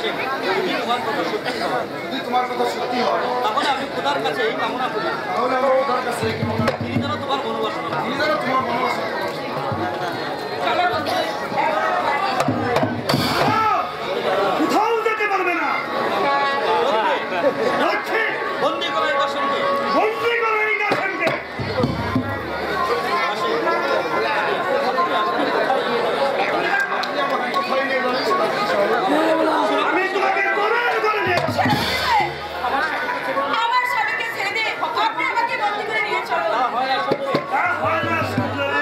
যদি তোমার কথা সত্যি হয় তাহলে আমি খোদার কাছে এই কামনা করি, তাহলে আমার খোদার কাছে তিনি যেন তোমার বনবাস করেন। তিনি যেন তোমার বনবাস কোথাও যেতে পারবে না। বন্দি করা এই কাশেমকে, বন্দি করো এই কাশেমকে। আমি তোমাকে কোরআন করে দিয়েছি। আমার স্বামীকে ছেড়ে দিয়ে আপনি আমাকে বন্দি করে নিয়ে চলো। তা হয় না সুন্দরী।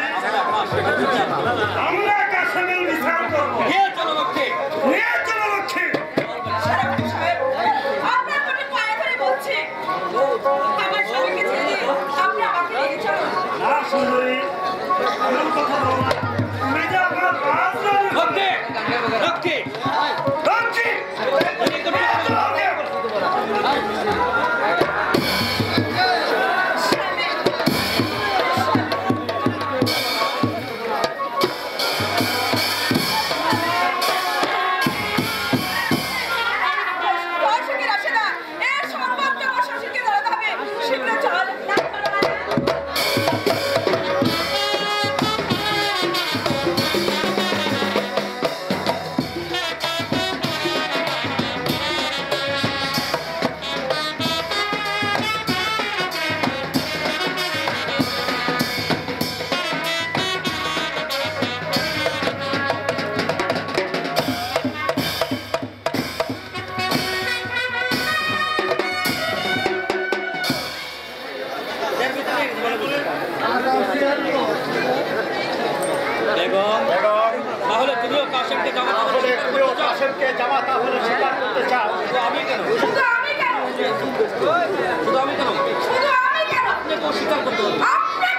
আমরা কাশেমের বিচার করবো। নিয়ে চলো লক্ষ্যে। নিয়ে চলো লক্ষ্মী। সেনাপতি সাহেব, আপনার প্রতি পায়ে ধরে বলছি, আমার স্বামীকে ছেড়ে দিয়ে আপনি আমাকে নিয়ে চলো। না সুন্দরী, এমন কথা বলো না। তুমি যে আমার রাজরানী। লক্ষ্যে, লক্ষ্যে, লক্ষ্মী, নিয়ে চলো ওকে। বয়সকে আসে না, এর সর্বোচ্চ আমার শ্বশুরকে ধরাতে হবে। শীঘ্র চল। বেগম, তাহলে তুমিও কাশেমকে জামাতা বলে স্বীকার করতে চাও। তো আমি কেন? শুধু আমি কেন? শুধু আমি কেন? শুধু আমি কেন? আপনি তো স্বীকার করতে হবে। আপনি